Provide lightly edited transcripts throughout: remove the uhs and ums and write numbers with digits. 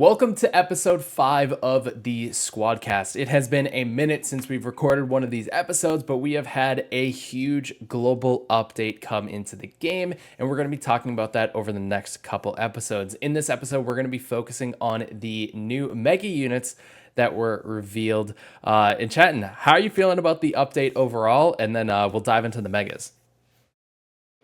Welcome to episode 5 of the SquadCast. It has been a minute since we've recorded one of these episodes, but we have had a huge global update come into the game, and we're going to be talking about that over the next couple episodes. In this episode, we're going to be focusing on the new Mega units that were revealed. And Chatton, how are you feeling about the update overall? And then we'll dive into the Megas.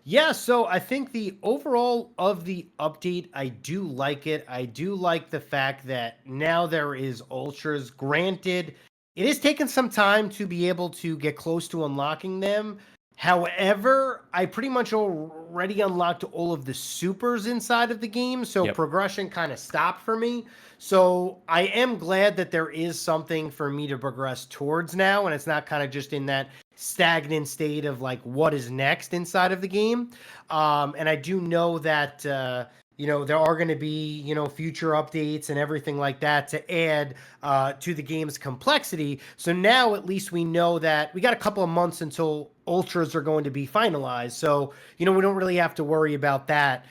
Yeah, so I think the overall of the update, I do like it. I do like the fact that now there is ultras. Granted, it has taken some time to be able to get close to unlocking them. However, I pretty much already unlocked all of the supers inside of the game, so progression kind of stopped for me. So I am glad that there is something for me to progress towards now, and it's not kind of just in that stagnant state of like what is next inside of the game. And I do know that there are going to be future updates and everything like that to add to the game's complexity. So now at least we know that we got a couple of months until ultras are going to be finalized. So we don't really have to worry about that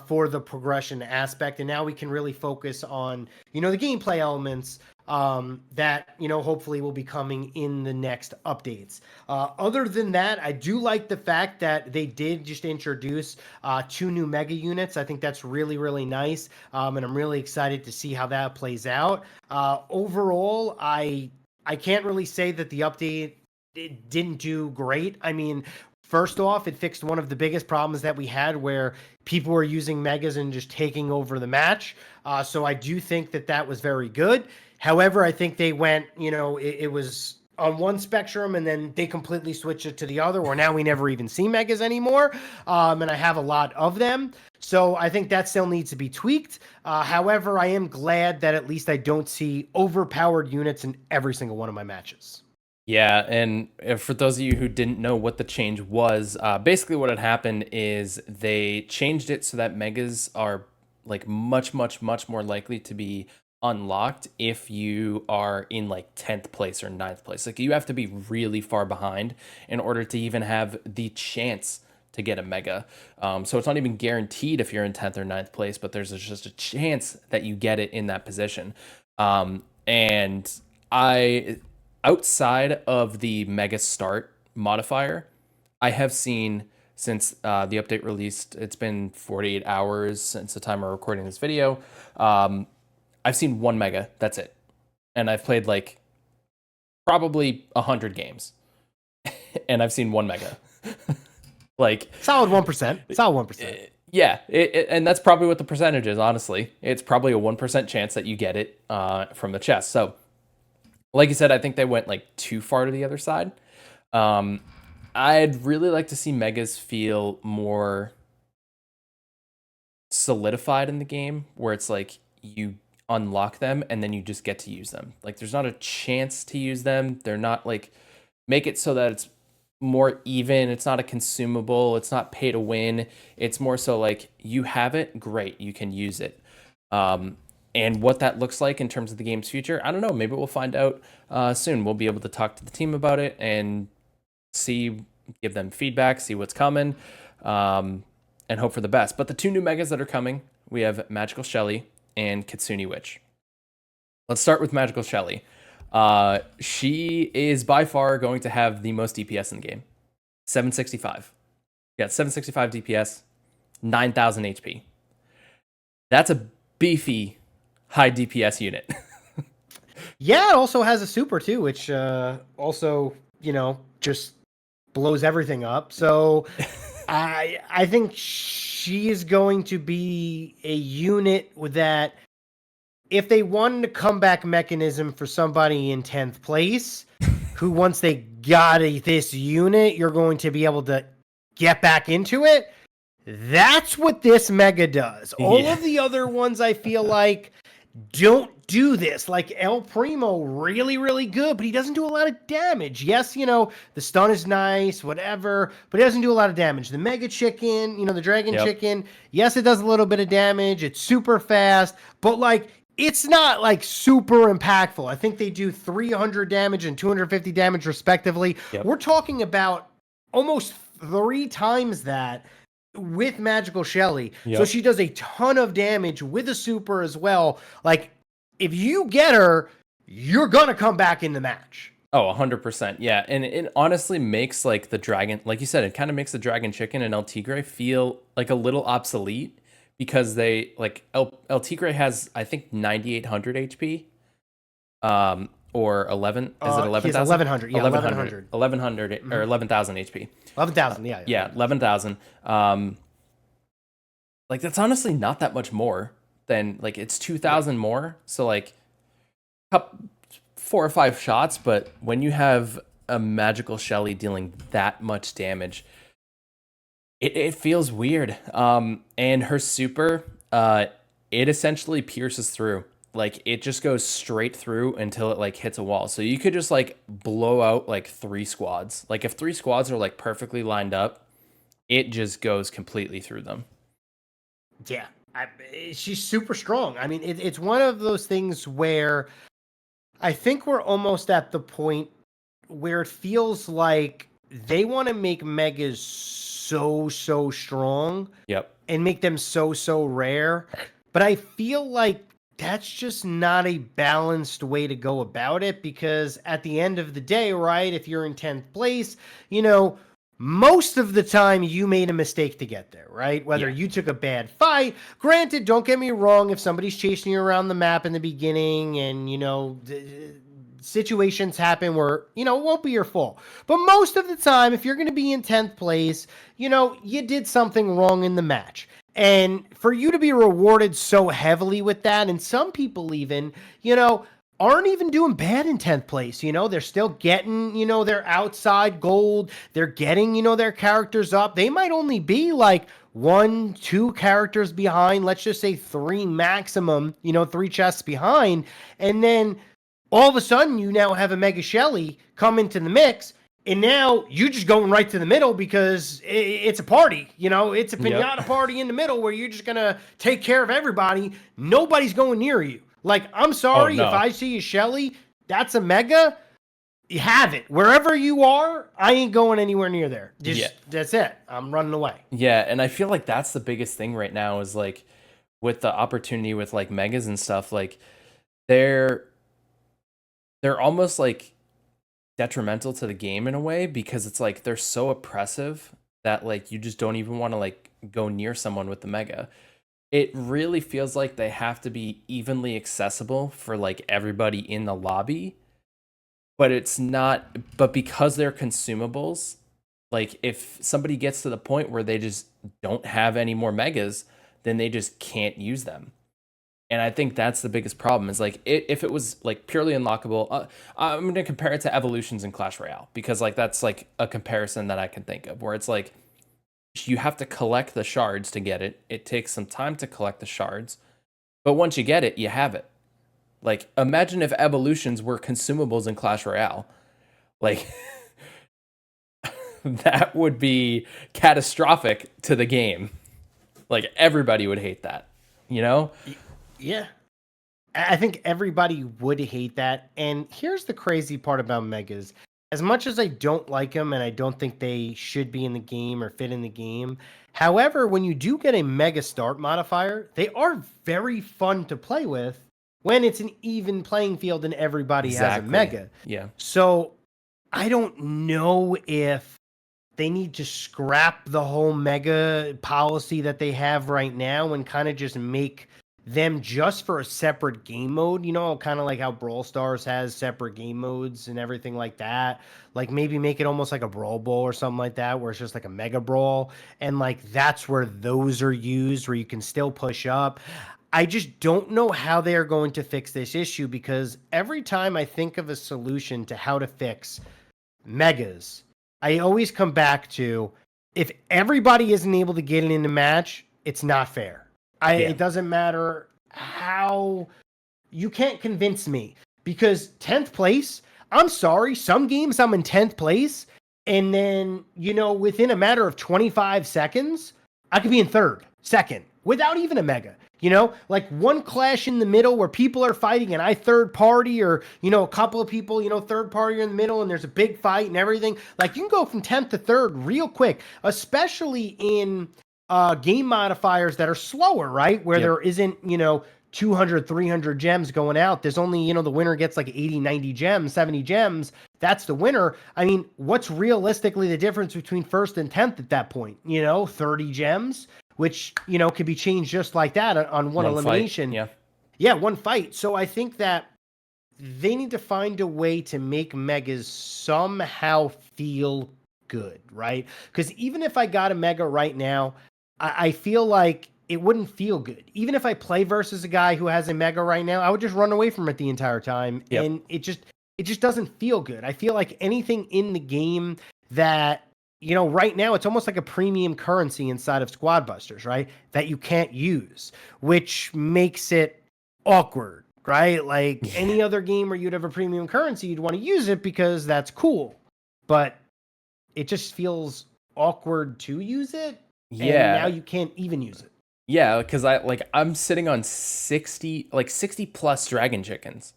for the progression aspect. And now we can really focus on the gameplay elements that hopefully will be coming in the next updates. Other than that, I do like the fact that they did just introduce 2 new Mega units. I think that's really, really nice, and I'm really excited to see how that plays out. Overall, I can't really say that the update didn't do great. I mean, first off, it fixed one of the biggest problems that we had where people were using Megas and just taking over the match. So I do think that was very good. However, I think they went, it was on one spectrum and then they completely switched it to the other, where now we never even see Megas anymore. And I have a lot of them. So I think that still needs to be tweaked. However, I am glad that at least I don't see overpowered units in every single one of my matches. Yeah, and for those of you who didn't know what the change was, basically what had happened is they changed it so that Megas are like much more likely to be unlocked if you are in like 10th place or 9th place. Like you have to be really far behind in order to even have the chance to get a Mega. So it's not even guaranteed if you're in 10th or 9th place, but there's just a chance that you get it in that position. And outside of the Mega Start modifier, I have seen since the update released, it's been 48 hours since the time we're recording this video. I've seen 1 Mega, that's it. And I've played like probably 100 games. And I've seen 1 Mega. Like solid 1%. Solid 1%. Yeah, and that's probably what the percentage is, honestly. It's probably a 1% chance that you get it from the chest. So like you said, I think they went like too far to the other side. I'd really like to see Megas feel more solidified in the game, where it's like you unlock them and then you just get to use them. Like there's not a chance to use them. They're not like, make it so that it's more even. It's not a consumable. It's not pay to win. It's more so like you have it, great, you can use it. And what that looks like in terms of the game's future, I don't know. Maybe we'll find out soon. We'll be able to talk to the team about it and give them feedback, see what's coming, and hope for the best. But the 2 new Megas that are coming, we have Magical Shelly and Katsuni Witch. Let's start with Magical Shelly. She is by far going to have the most DPS in the game. 765. Yeah, 765 DPS, 9,000 HP. That's a beefy high DPS unit. Yeah, it also has a super too, which also, just blows everything up. So I think she is going to be a unit that if they wanted a comeback mechanism for somebody in 10th place, who once they got this unit, you're going to be able to get back into it. That's what this Mega does. All of the other ones I feel like don't do this. Like El Primo, really, really good, but he doesn't do a lot of damage. Yes, the stun is nice, whatever, but he doesn't do a lot of damage. The Mega Chicken, the Dragon Chicken, yes, it does a little bit of damage. It's super fast, but like it's not like super impactful. I think they do 300 damage and 250 damage respectively. We're talking about almost 3 times that with Magical Shelly. So Yep. she does a ton of damage with a super as well. Like, if you get her, you're going to come back in the match. Oh, 100%. Yeah. And it honestly makes like the dragon, like you said, it kind of makes the dragon chicken and El Tigre feel like a little obsolete because they like El Tigre has, I think, 9,800 HP. Or 11, is it 11,000? 1,100. Yeah, 1,100. 1,100 or 11,000 HP. 11,000. Yeah. Yeah, 11,000. Like that's honestly not that much more than like it's 2,000 more. So like 4 or 5 shots, but when you have a magical Shelly dealing that much damage, it feels weird. And her super, it essentially pierces through. Like it just goes straight through until it like hits a wall. So you could just like blow out like 3 squads. Like if 3 squads are like perfectly lined up, it just goes completely through them. Yeah, she's super strong. I mean, it's one of those things where I think we're almost at the point where it feels like they want to make Megas so strong. Yep. And make them so rare. But I feel like that's just not a balanced way to go about it, because at the end of the day, right, if you're in 10th place, you know, most of the time you made a mistake to get there, right? Whether you took a bad fight. Granted, don't get me wrong, if somebody's chasing you around the map in the beginning and, you know, situations happen where, you know, it won't be your fault. But most of the time, if you're going to be in 10th place, you know, you did something wrong in the match. And for you to be rewarded so heavily with that, and some people even, you know, aren't even doing bad in 10th place. You know, they're still getting, you know, their outside gold. They're getting, you know, their characters up. They might only be like 1, 2 characters behind. Let's just say 3 maximum, you know, 3 chests behind. And then all of a sudden you now have a Mega Shelly come into the mix. And now you're just going right to the middle because it's a party, you know, it's a piñata party in the middle where you're just going to take care of everybody. Nobody's going near you. Like, I'm sorry, if I see a Shelly, that's a Mega, you have it. Wherever you are, I ain't going anywhere near there. That's it. I'm running away. Yeah, and I feel like that's the biggest thing right now is like with the opportunity with like Megas and stuff, like they're almost like detrimental to the game in a way, because it's like they're so oppressive that like you just don't even want to like go near someone with the Mega. It really feels like they have to be evenly accessible for like everybody in the lobby, but it's not. But because they're consumables, like if somebody gets to the point where they just don't have any more Megas, then they just can't use them. And I think that's the biggest problem is like if it was like purely unlockable, I'm going to compare it to evolutions in Clash Royale, because like that's like a comparison that I can think of where it's like you have to collect the shards to get it. It takes some time to collect the shards, but once you get it, you have it. Like imagine if evolutions were consumables in Clash Royale. Like that would be catastrophic to the game. Like everybody would hate that, you know? Yeah. I think everybody would hate that. And here's the crazy part about Megas. As much as I don't like them and I don't think they should be in the game or fit in the game, however, when you do get a Mega Start modifier, they are very fun to play with when it's an even playing field and everybody has a Mega. Yeah. So I don't know if they need to scrap the whole Mega policy that they have right now and kind of just make them just for a separate game mode, you know, kind of like how Brawl Stars has separate game modes and everything like that. Like maybe make it almost like a Brawl Bowl or something like that, where it's just like a Mega Brawl. And like that's where those are used, where you can still push up. I just don't know how they are going to fix this issue, because every time I think of a solution to how to fix Megas, I always come back to, if everybody isn't able to get it in the match, it's not fair. It doesn't matter how, you can't convince me, because 10th place, I'm sorry, some games I'm in 10th place, and then, you know, within a matter of 25 seconds, I could be in 3rd, 2nd, without even a Mega. You know, like one clash in the middle where people are fighting and I third party, or, you know, a couple of people, you know, third party in the middle and there's a big fight and everything. Like you can go from 10th to 3rd real quick, especially in game modifiers that are slower, right? Where there isn't, 200, 300 gems going out. There's only, the winner gets like 80, 90 gems, 70 gems. That's the winner. I mean, what's realistically the difference between first and 10th at that point? 30 gems, which, could be changed just like that on one elimination. Fight. Yeah, one fight. So I think that they need to find a way to make megas somehow feel good, right? Because even if I got a mega right now, I feel like it wouldn't feel good. Even if I play versus a guy who has a mega right now, I would just run away from it the entire time. Yep. And it just doesn't feel good. I feel like anything in the game that, right now it's almost like a premium currency inside of Squad Busters, right? That you can't use, which makes it awkward, right? Like any other game where you'd have a premium currency, you'd want to use it because that's cool. But it just feels awkward to use it. Yeah. And now you can't even use it. Yeah, because I'm sitting on 60 plus dragon chickens.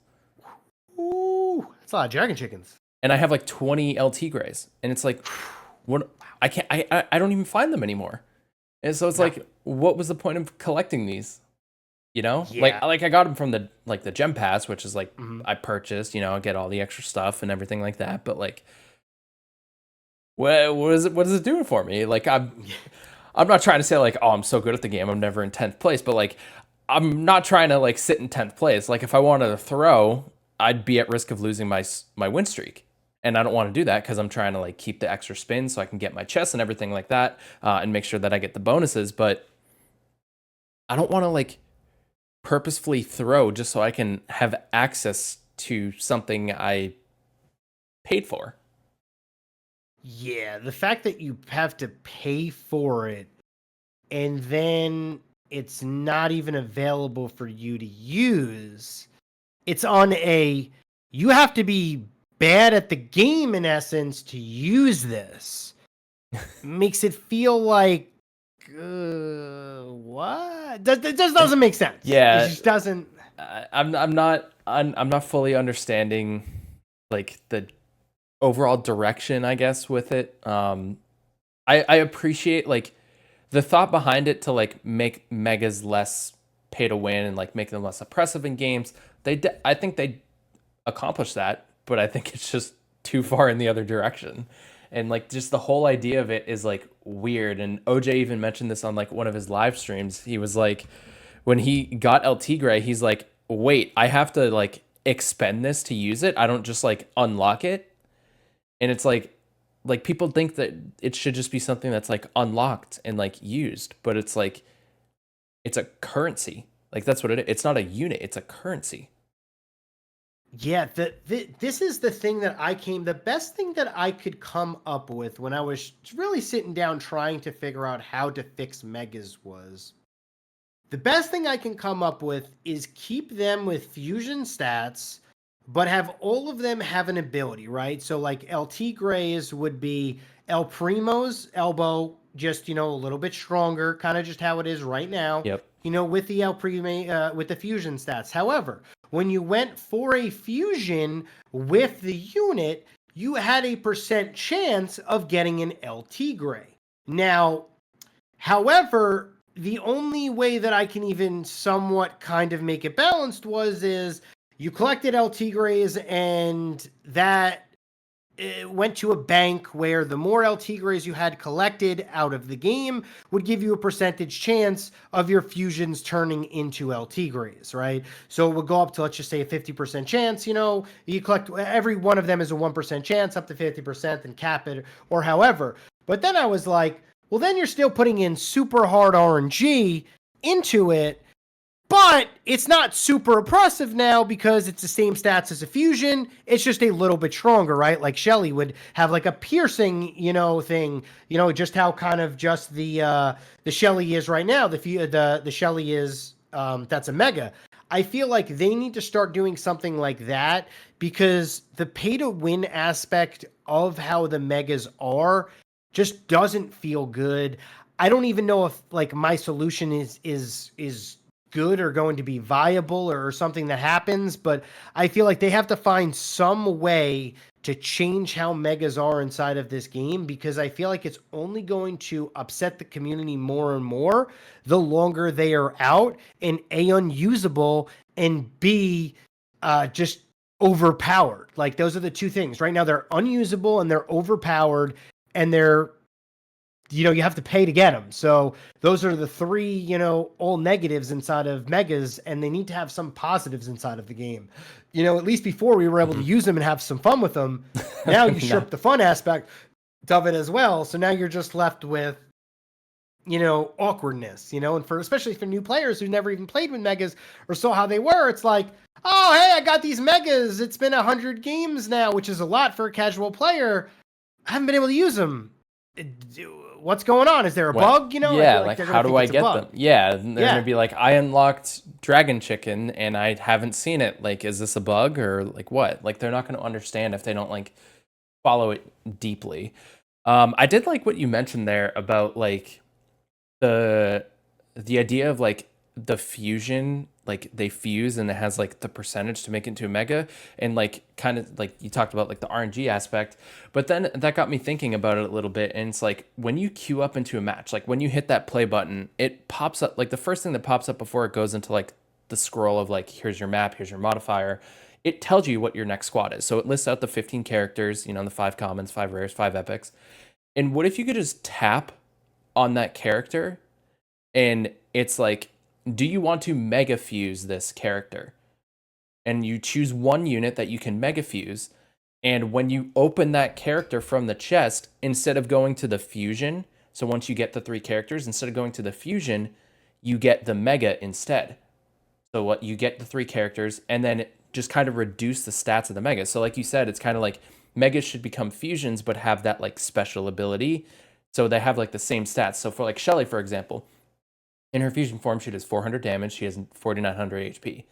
Ooh, that's a lot of dragon chickens. And I have like 20 LT Grays. And it's like, what? I don't even find them anymore. And so it's like, what was the point of collecting these? Yeah. Like I got them from the gem pass, which is like I purchased, I get all the extra stuff and everything like that. But like, what is it doing for me? Like I'm not trying to say like, oh, I'm so good at the game, I'm never in 10th place, but like, I'm not trying to like sit in 10th place. Like if I wanted to throw, I'd be at risk of losing my win streak. And I don't want to do that because I'm trying to like keep the extra spin so I can get my chests and everything like that and make sure that I get the bonuses. But I don't want to like purposefully throw just so I can have access to something I paid for. Yeah, the fact that you have to pay for it and then it's not even available for you to use. It's on you have to be bad at the game in essence to use this. Makes it feel like what? That just doesn't make sense. Yeah, it just doesn't. I'm not fully understanding like the overall direction, I guess, with it. I appreciate like the thought behind it to like make megas less pay to win and like make them less oppressive in games. I think they accomplished that, but I think it's just too far in the other direction. And like just the whole idea of it is like weird. And OJ even mentioned this on like one of his live streams. He was like, when he got LT Gray, he's like, wait, I have to like expend this to use it. I don't just like unlock it. And it's like people think that it should just be something that's like unlocked and like used, but it's like, it's a currency. Like that's what it is. It's not a unit. It's a currency. Yeah, this is the thing that the best thing that I could come up with when I was really sitting down trying to figure out how to fix megas was, the best thing I can come up with is keep them with fusion stats, but have all of them have an ability, right? So like LT Grays would be El Primo's elbow, just, a little bit stronger, kind of just how it is right now. Yep. With the El Primo, with the fusion stats. However, when you went for a fusion with the unit, you had a % chance of getting an LT Gray. Now, however, the only way that I can even somewhat kind of make it balanced is you collected LT Grays and that went to a bank where the more LT Grays you had collected out of the game would give you a % chance of your fusions turning into LT Grays, right? So it would go up to, let's just say, a 50% chance. You collect every one of them is a 1% chance up to 50% and cap it or however. But then I was like, well, then you're still putting in super hard RNG into it. But it's not super oppressive now because it's the same stats as a fusion. It's just a little bit stronger, right? Like Shelly would have like a piercing, thing, just how kind of just the Shelly is right now. The Shelly is that's a mega. I feel like they need to start doing something like that because the pay to win aspect of how the megas are just doesn't feel good. I don't even know if like my solution is good or going to be viable or something that happens, but I feel like they have to find some way to change how megas are inside of this game, because I feel like it's only going to upset the community more and more the longer they are out, and A, unusable, and B, just overpowered. Like, those are the two things. Right now they're unusable and they're overpowered, and they're, you have to pay to get them. So those are the three, all negatives inside of megas, and they need to have some positives inside of the game. At least before we were able to use them and have some fun with them. Now you strip the fun aspect of it as well. So now you're just left with, awkwardness, and especially for new players who never even played with megas or saw how they were, it's like, oh, hey, I got these megas. It's been 100 games now, which is a lot for a casual player. I haven't been able to use them. What's going on? Is there a bug? Yeah, like how do I get them? Yeah, they're gonna be like, I unlocked Dragon Chicken and I haven't seen it. Like, is this a bug or like what? Like, they're not gonna understand if they don't like follow it deeply. I did like what you mentioned there about like the idea of like the fusion, like they fuse and it has like the percentage to make it into a mega, and like kind of like you talked about like the RNG aspect, but then that got me thinking about it a little bit. And it's like when you queue up into a match, like when you hit that play button, it pops up, like the first thing that pops up before it goes into like the scroll of like, here's your map, here's your modifier, it tells you what your next squad is. So it lists out the 15 characters, the 5 commons, 5 rares, 5 epics. And what if you could just tap on that character and it's like, do you want to mega fuse this character? And you choose one unit that you can mega fuse. And when you open that character from the chest, instead of going to the fusion, so once you get the 3 characters, instead of going to the fusion, you get the mega instead. So what you get the 3 characters and then just kind of reduce the stats of the mega. So like you said, it's kind of like megas should become fusions, but have that like special ability. So they have like the same stats. So for like Shelly, for example, in her fusion form, she does 400 damage. She has 4,900 HP.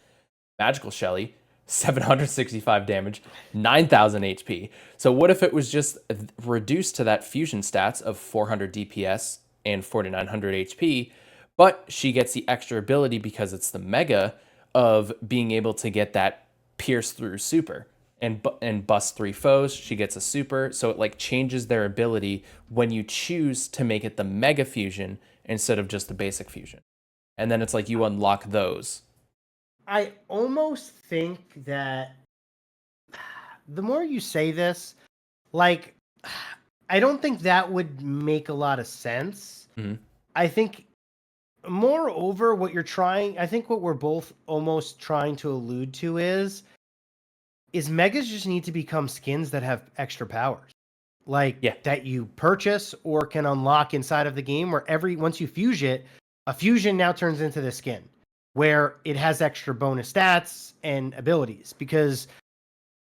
Magical Shelly, 765 damage, 9,000 HP. So what if it was just reduced to that fusion stats of 400 DPS and 4,900 HP, but she gets the extra ability because it's the mega of being able to get that pierce through super and bust 3 foes. She gets a super. So it like changes their ability when you choose to make it the mega fusion instead of just the basic fusion. And then it's like you unlock those. I almost think that the more you say this, like, I don't think that would make a lot of sense. Mm-hmm. I think, moreover, I think what we're both almost trying to allude to is megas just need to become skins that have extra powers. That you purchase or can unlock inside of the game, where once you fuse it, a fusion now turns into the skin where it has extra bonus stats and abilities, because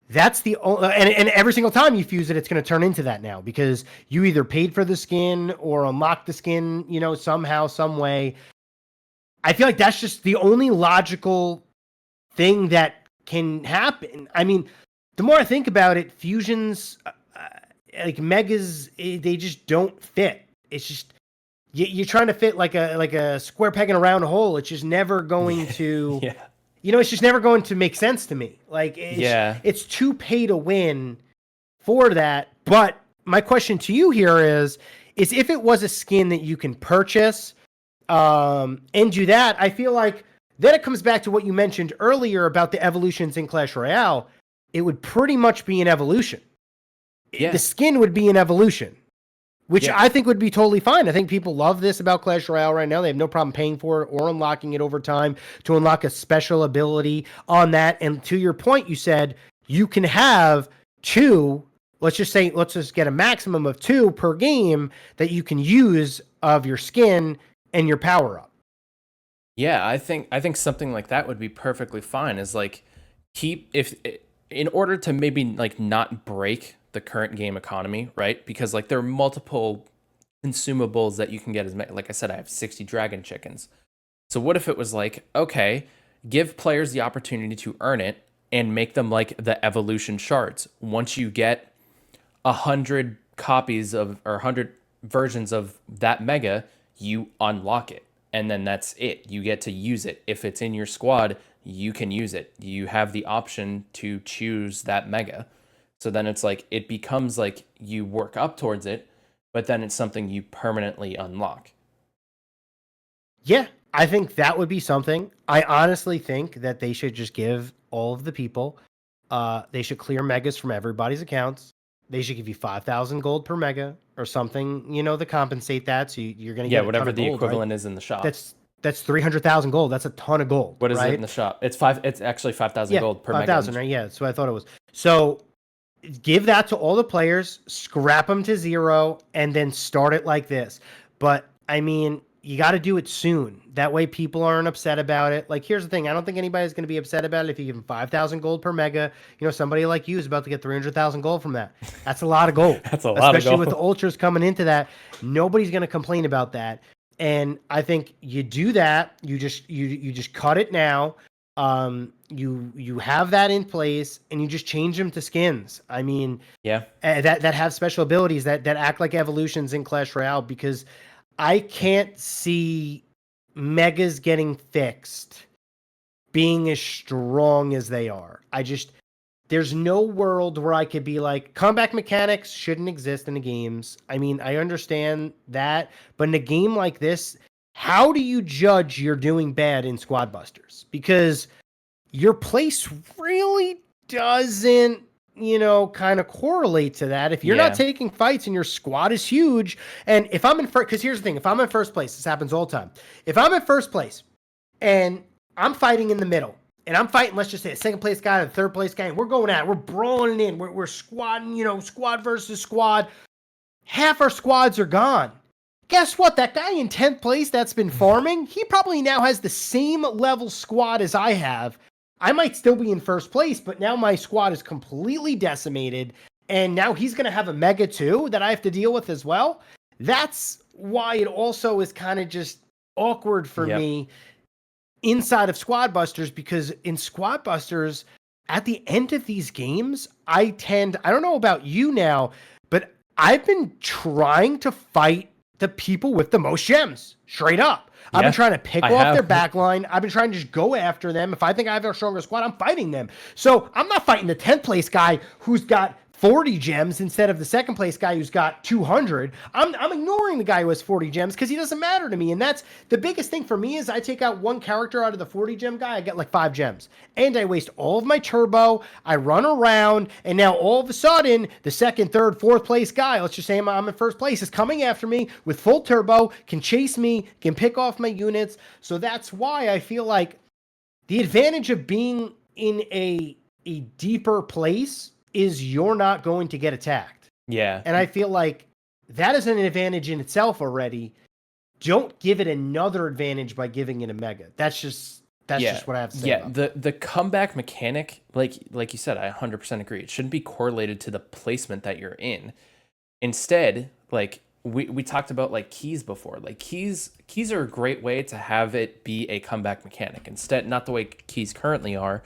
that's the only, and every single time you fuse it, it's going to turn into that now, because you either paid for the skin or unlocked the skin, somehow, some way. I feel like that's just the only logical thing that can happen. I mean, the more I think about it, fusions, like megas, they just don't fit. It's just you're trying to fit like a square peg in a round hole. It's just never going to, it's just never going to make sense to me. Like, it's too pay to win for that. But my question to you here is if it was a skin that you can purchase, and do that, I feel like then it comes back to what you mentioned earlier about the evolutions in Clash Royale. It would pretty much be an evolution. The skin would be an evolution, which I think would be totally fine. I think people love this about Clash Royale right now. They have no problem paying for it or unlocking it over time to unlock a special ability on that. And to your point, you said you can have 2, let's just get a maximum of 2 per game that you can use of your skin and your power up. Yeah, I think something like that would be perfectly fine. Is like in order to maybe like not break the current game economy, right? Because like there are multiple consumables that you can get. Like I said, I have 60 dragon chickens. So what if it was like, okay, give players the opportunity to earn it and make them like the evolution shards. Once you get 100 copies of, or 100 versions of that mega, you unlock it. and then that's it. You get to use it. If it's in your squad, you can use it. You have the option to choose that mega. So then it's like it becomes like you work up towards it, but then it's something you permanently unlock. Yeah, I think that would be something. I honestly think that they should just give all of the people, they should clear megas from everybody's accounts. They should give you 5,000 gold per mega or something, to compensate that. So you're going to get a ton Whatever of the gold, equivalent right? is in the shop. That's 300,000 gold. That's a ton of gold. What is right? it in the shop? It's actually 5,000 gold per 5,000, mega. right? Yeah, that's what I thought it was. So give that to all the players, scrap them to 0, and then start it like this. But I mean, you got to do it soon. That way people aren't upset about it. Like, here's the thing. I don't think anybody's going to be upset about it if you give them 5,000 gold per mega. Somebody like you is about to get 300,000 gold from that. That's a lot of gold. That's a lot of gold. Especially with the ultras coming into that. Nobody's going to complain about that. And I think you do that. You just cut it now. You have that in place, and you just change them to skins. I mean, that have special abilities that act like evolutions in Clash Royale, because I can't see megas getting fixed being as strong as they are. There's no world where I could be like, comeback mechanics shouldn't exist in the games. I mean, I understand that, but in a game like this, how do you judge you're doing bad in Squad Busters? Because your place really doesn't, kind of correlate to that. If you're not taking fights and your squad is huge, and if I'm in first, because here's the thing, if I'm in first place, this happens all the time. If I'm in first place and I'm fighting in the middle, and I'm fighting, let's just say, a second place guy and a third place guy, and we're going at it, we're brawling in, we're squadding, squad versus squad. Half our squads are gone. Guess what? That guy in 10th place that's been farming, he probably now has the same level squad as I have. I might still be in first place, but now my squad is completely decimated, and now he's going to have a mega too that I have to deal with as well. That's why it also is kind of just awkward for me inside of Squad Busters, because in Squad Busters, at the end of these games, I don't know about you now, but I've been trying to fight the people with the most gems, straight up. I've been trying to pick off their backline. I've been trying to just go after them. If I think I have a stronger squad, I'm fighting them. So I'm not fighting the 10th place guy who's got 40 gems instead of the second place guy who's got 200. I'm ignoring the guy who has 40 gems because he doesn't matter to me. And that's the biggest thing for me, is I take out one character out of the 40 gem guy, I get like 5 gems. And I waste all of my turbo. I run around, and now all of a sudden, the second, third, fourth place guy, let's just say I'm in first place, is coming after me with full turbo, can chase me, can pick off my units. So that's why I feel like the advantage of being in a deeper place is you're not going to get attacked. Yeah. And I feel like that is an advantage in itself already. Don't give it another advantage by giving it a mega. That's just what I have to say. Yeah, the comeback mechanic, like you said, I 100% agree. It shouldn't be correlated to the placement that you're in. Instead, like we talked about like keys before. Like keys are a great way to have it be a comeback mechanic. Instead, not the way keys currently are,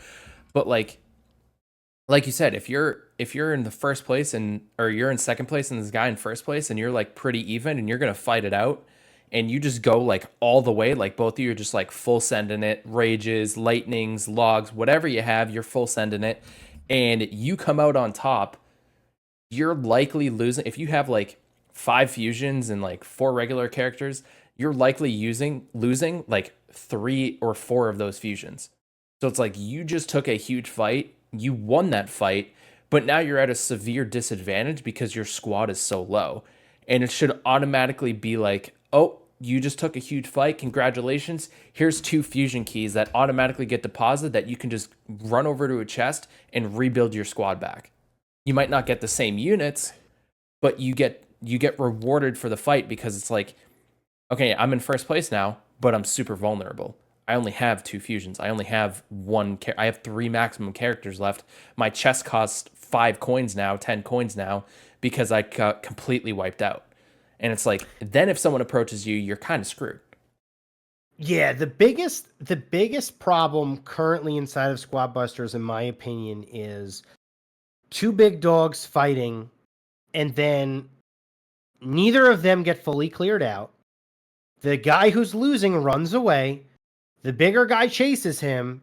but like you said, if you're in the first place or you're in second place and this guy in first place, and you're like pretty even and you're gonna fight it out, and you just go like all the way, like both of you are just like full sending it, rages, lightnings, logs, whatever you have, you're full sending it, and you come out on top, you're likely losing. If you have like 5 fusions and like 4 regular characters, you're likely losing like 3 or 4 of those fusions. So it's like you just took a huge fight, you won that fight, but now you're at a severe disadvantage because your squad is so low. And it should automatically be like, oh, you just took a huge fight, congratulations, here's 2 fusion keys that automatically get deposited that you can just run over to a chest and rebuild your squad back. You might not get the same units, but you get rewarded for the fight, because it's like, okay, I'm in first place now, but I'm super vulnerable. I only have 2 fusions. I only have I have 3 maximum characters left. My chest costs 5 coins now, 10 coins now, because I got completely wiped out. And it's like, then if someone approaches you, you're kind of screwed. Yeah, the biggest problem currently inside of Squad Busters, in my opinion, is 2 big dogs fighting, and then neither of them get fully cleared out. the guy who's losing runs away, the bigger guy chases him,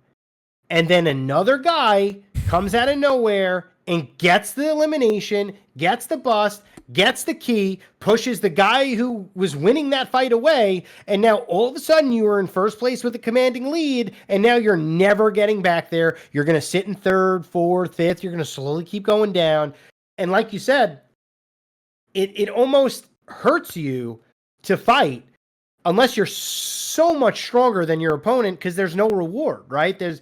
and then another guy comes out of nowhere and gets the elimination, gets the bust, gets the key, pushes the guy who was winning that fight away, and now all of a sudden you are in first place with a commanding lead, and now you're never getting back there. You're going to sit in third, fourth, fifth. You're going to slowly keep going down. And like you said, it almost hurts you to fight unless you're so much stronger than your opponent, because there's no reward, right? There's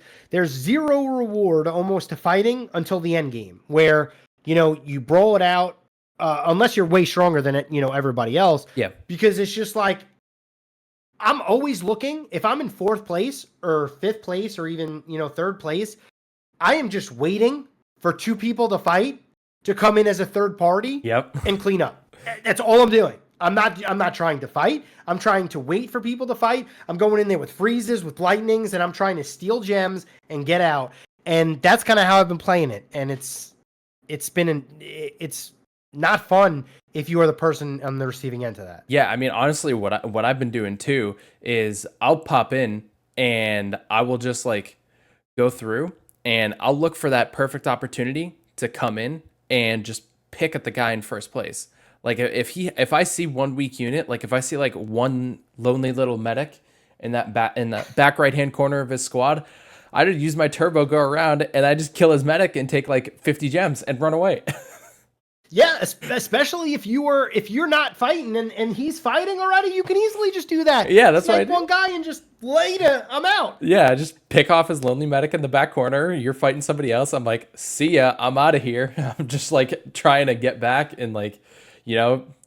zero reward almost to fighting until the end game, where you brawl it out, unless you're way stronger than everybody else. Yeah. Because it's just like, I'm always looking, if I'm in fourth place or fifth place or even third place, I am just waiting for two people to fight to come in as a third party. Yep. And clean up. That's all I'm doing. I'm not trying to fight. I'm trying to wait for people to fight. I'm going in there with freezes, with lightnings, and I'm trying to steal gems and get out. And that's kind of how I've been playing it. And it's not fun if you are the person on the receiving end of that. Yeah, I mean, honestly, what I've been doing too is I'll pop in and I will just like go through and I'll look for that perfect opportunity to come in and just pick at the guy in first place. Like if I see one weak unit, like if I see like one lonely little medic in that back right hand corner of his squad, I just use my turbo, go around, and I just kill his medic and take like 50 gems and run away. Yeah, especially if you're not fighting and he's fighting already, you can easily just do that. Yeah, that's right. One guy and just I'm out. Yeah, just pick off his lonely medic in the back corner. You're fighting somebody else. I'm like, see ya, I'm out of here. I'm just like trying to get back and like,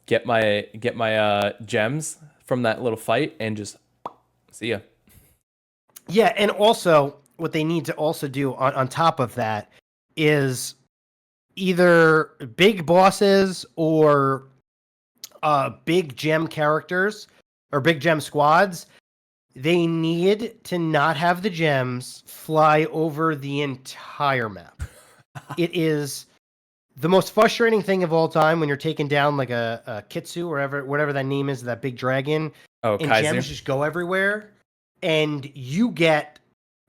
get my gems from that little fight and just see ya. Yeah, and also what they need to also do on top of that is either big bosses or big gem characters or big gem squads. They need to not have the gems fly over the entire map. It is the most frustrating thing of all time when you're taking down like a Kitsu or whatever that name is, that big dragon. Oh, and Kaiser. Gems just go everywhere, and you get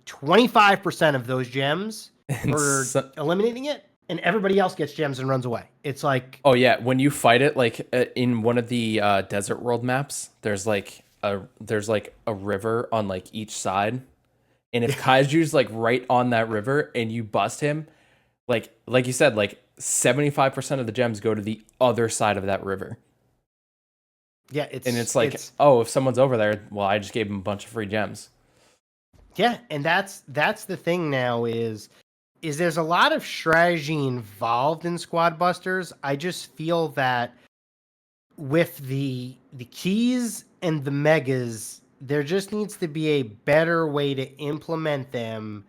25% of those gems for eliminating it, and everybody else gets gems and runs away. It's like, oh yeah, when you fight it, like in one of the desert world maps, there's like a river on like each side, and if Kaiju's like right on that river and you bust him, like you said, like 75% of the gems go to the other side of that river. Yeah, it's like, oh, if someone's over there, well, I just gave him a bunch of free gems. Yeah, and that's the thing now is there's a lot of strategy involved in Squad Busters. I just feel that with the keys and the megas, there just needs to be a better way to implement them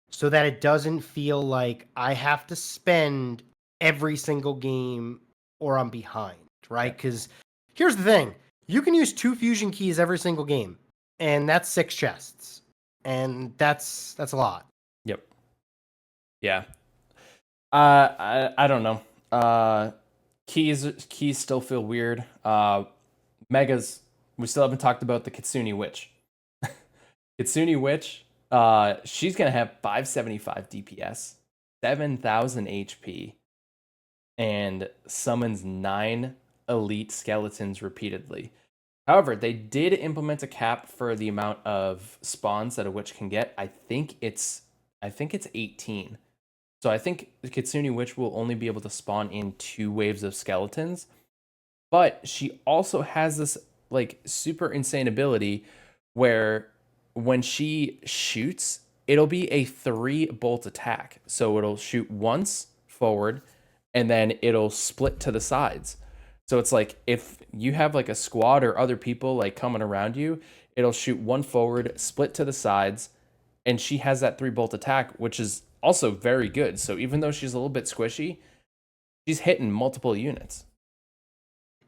so that it doesn't feel like I have to spend every single game or I'm behind, right? Because here's the thing. You can use 2 fusion keys every single game, and that's 6 chests. And that's a lot. Yep. Yeah. I don't know. Keys still feel weird. Megas, we still haven't talked about the Katsuni Witch. Katsuni Witch, she's gonna have 575 DPS, 7,000 HP, and summons 9 elite skeletons repeatedly. However, they did implement a cap for the amount of spawns that a witch can get. I think it's 18. So I think the Katsuni Witch will only be able to spawn in 2 waves of skeletons. But she also has this like super insane ability where when she shoots, it'll be a 3-bolt attack. So it'll shoot once forward and then it'll split to the sides. So it's like if you have like a squad or other people like coming around you, it'll shoot one forward, split to the sides, and she has that 3-bolt attack, which is also very good. So even though she's a little bit squishy, she's hitting multiple units.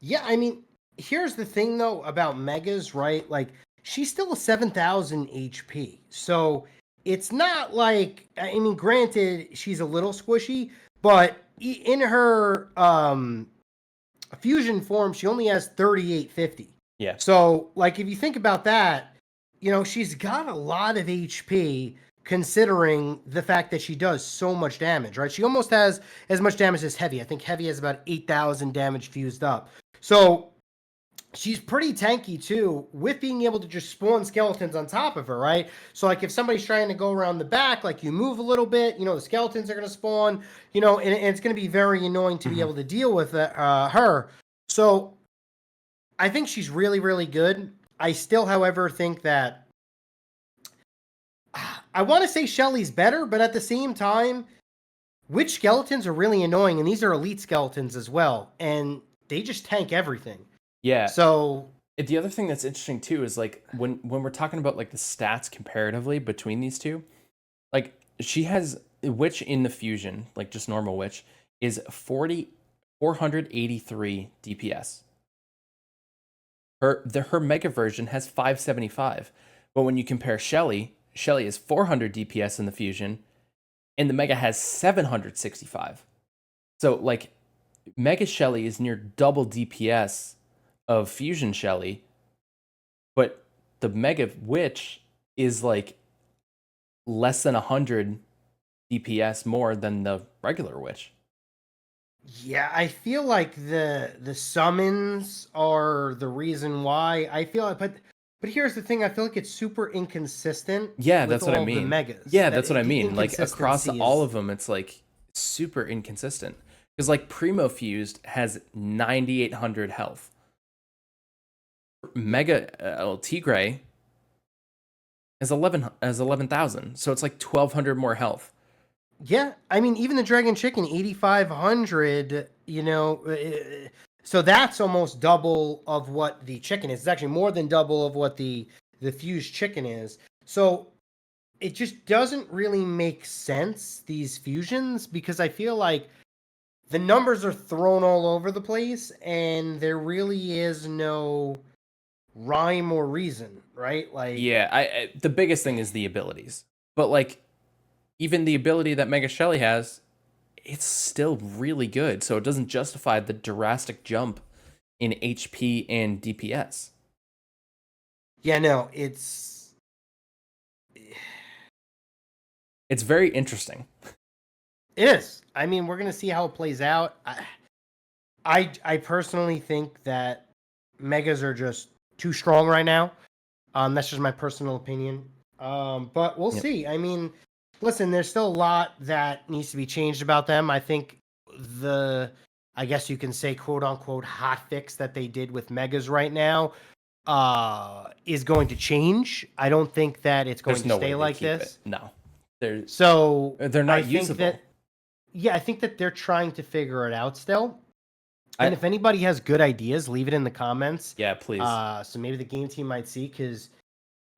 Yeah, I mean, here's the thing though about Megas, right? Like she's still a 7,000 HP. So it's not like, I mean, granted, she's a little squishy, but in her fusion form, she only has 3850. Yeah. So, like, if you think about that, she's got a lot of HP considering the fact that she does so much damage, right? She almost has as much damage as Heavy. I think Heavy has about 8,000 damage fused up. So, she's pretty tanky too, with being able to just spawn skeletons on top of her, right? So, like, if somebody's trying to go around the back, like, you move a little bit, the skeletons are going to spawn, and it's going to be very annoying to be able to deal with her. So, I think she's really, really good. I still, however, think that I want to say Shelly's better, but at the same time, witch skeletons are really annoying, and these are elite skeletons as well, and they just tank everything. Yeah. So The other thing that's interesting too is like when we're talking about like the stats comparatively between these two, like she has witch in the fusion, like just normal witch, is 483 DPS. Her mega version has 575. But when you compare Shelly is 400 DPS in the fusion, and the mega has 765. So like Mega Shelly is near double DPS of Fusion Shelly, but the Mega Witch is like less than 100 DPS more than the regular Witch. yeah, I feel like the summons are the reason why. I feel like, but here's the thing: I feel like it's super inconsistent. Yeah, with that's what I all the mean. megas. Yeah, that's what I The mean. Like across all inconsistencies. of them, it's like super inconsistent. Because like Primo Fused has 9,800 health. Mega Tigray has 11,000. So it's like 1,200 more health. Yeah, I mean, even the Dragon Chicken, 8,500. So that's almost double of what the chicken is. It's actually more than double of what the fused chicken is. So it just doesn't really make sense, these fusions, because I feel like the numbers are thrown all over the place and there really is no rhyme or reason, right? Like, Yeah, the biggest thing is the abilities. But like even the ability that Mega Shelly has, it's still really good. So it doesn't justify the drastic jump in HP and DPS. yeah, no, It's very interesting. it is. I mean, we're gonna see how it plays out. I personally think that megas are just too strong right now. That's just my personal opinion. But we'll Yep. see. I mean, listen, there's still a lot that needs to be changed about them. I think I guess you can say, quote unquote, hot fix that they did with megas right now, is going to change. I don't think that it's going There's to no way stay they like keep it. this. No. So They're I not think usable. that, yeah, I think that they're trying to figure it out still. And I if anybody has good ideas, leave it in the comments. Yeah, please. So maybe the game team might see, because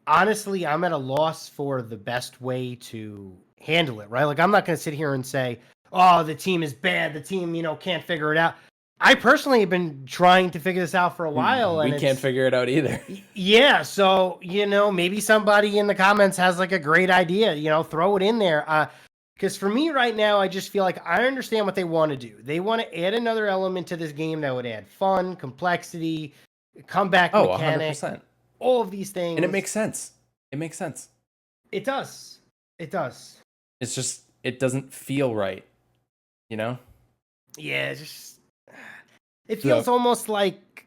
honestly, I'm at a loss for the best way to handle it, right? Like, I'm not going to sit here and say, oh, the team is bad. The team, can't figure it out. I personally have been trying to figure this out for a while, We and can't figure it out either. yeah. So, maybe somebody in the comments has like a great idea, throw it in there. Because for me right now, I just feel like I understand what they want to do. They want to add another element to this game that would add fun, complexity, comeback Oh, mechanic, 100%. all of these And it things. makes sense. It makes sense. It does. It does. It's just it doesn't feel right, you know? Yeah, it So, feels almost like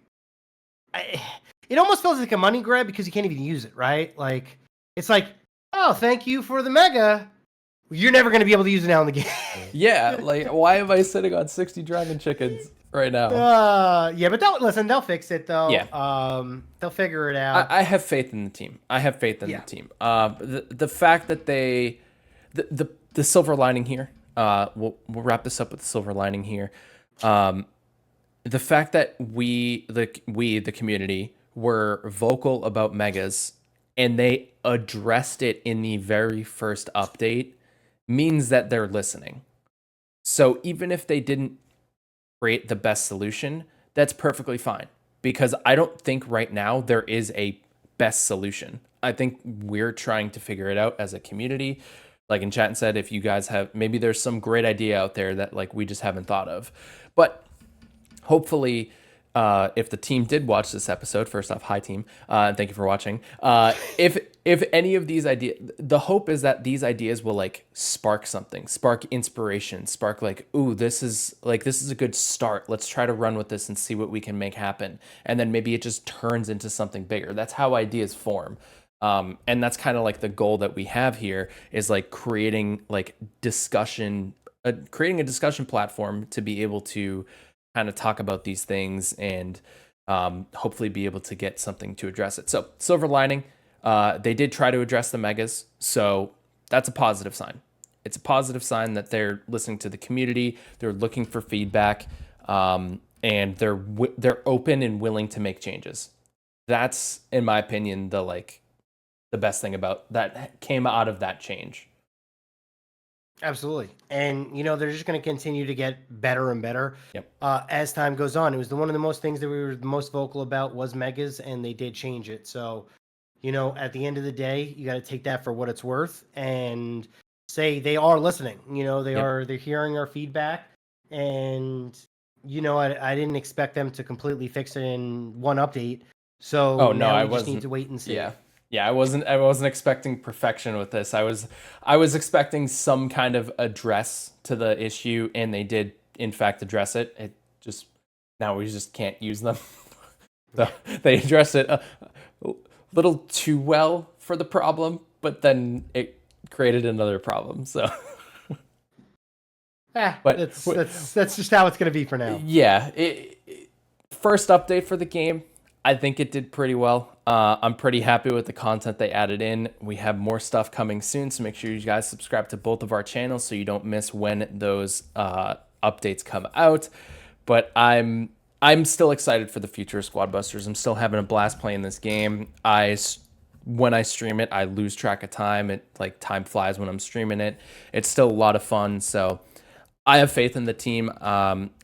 it almost feels like a money grab, because you can't even use it, right? Like, it's like, oh, thank you for the mega. You're never going to be able to use it now in the game. yeah, like why am I sitting on 60 dragon chickens right now? Yeah, but they'll fix it though. Yeah. They'll figure it out. I have faith in the team. I have faith in the team. The fact that the silver lining here. We'll wrap this up with the silver lining here. The fact that the community were vocal about megas and they addressed it in the very first update means that they're listening. So even if they didn't create the best solution, that's perfectly fine, because I don't think right now there is a best solution. I think we're trying to figure it out as a community. Like in chat and said, if you guys have, maybe there's some great idea out there that like we just haven't thought of. But hopefully if the team did watch this episode, first off, hi team, thank you for watching. If any of these ideas, the hope is that these ideas will like spark something, spark inspiration, spark like, ooh, this is a good start. Let's try to run with this and see what we can make happen. And then maybe it just turns into something bigger. That's how ideas form. And that's kind of like the goal that we have here is like creating like discussion, creating a discussion platform to be able to kind of talk about these things and hopefully be able to get something to address it. So silver lining, they did try to address the megas. So that's a positive sign. It's a positive sign that they're listening to the community. They're looking for feedback, and they're open and willing to make changes. That's, in my opinion, the best thing about that came out of that change. Absolutely. And, they're just going to continue to get better and better Yep. as time goes on. It was one of the most things that we were the most vocal about was megas, and they did change it. So, at the end of the day, you got to take that for what it's worth and say they are listening. They're hearing our feedback. And, I didn't expect them to completely fix it in one update. So Oh no, now I we just wasn't. need to wait and see. Yeah, I wasn't expecting perfection with this. I was expecting some kind of address to the issue, and they did in fact address it. It just now we just can't use them. So they addressed it a little too well for the problem, but then it created another problem. So but that's just how it's going to be for now. yeah, first update for the game, I think it did pretty well. I'm pretty happy with the content they added in. We have more stuff coming soon, so make sure you guys subscribe to both of our channels so you don't miss when those updates come out. But I'm still excited for the future of Squad Busters. I'm still having a blast playing this game. When I stream it, I lose track of time. Time flies when I'm streaming it. It's still a lot of fun, so I have faith in the team,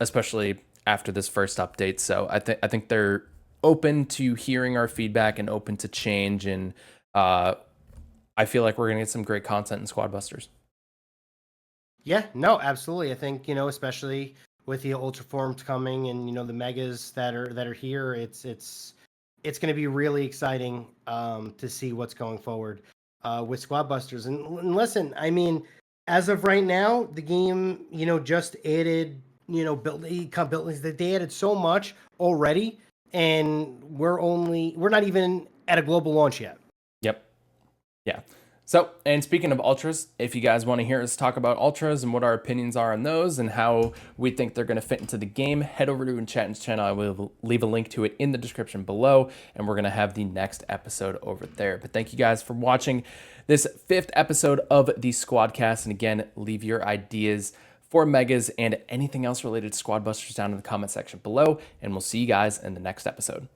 especially after this first update. So I think they're open to hearing our feedback and open to change, and I feel like we're gonna get some great content in Squad Busters. Yeah, no, absolutely. I think especially with the ultra forms coming and the megas that are here, it's going to be really exciting to see what's going forward with Squad Busters. And listen, I mean, as of right now, the game just added buildings that they added so much already, and we're not even at a global launch yet. Yep. Yeah. So, and speaking of ultras, if you guys want to hear us talk about ultras and what our opinions are on those and how we think they're going to fit into the game, head over to Chat's channel. I will leave a link to it in the description below, and we're going to have the next episode over there. But thank you guys for watching this 5th episode of the SquadCast. And again, leave your ideas for megas and anything else related to Squad Busters down in the comment section below, and we'll see you guys in the next episode.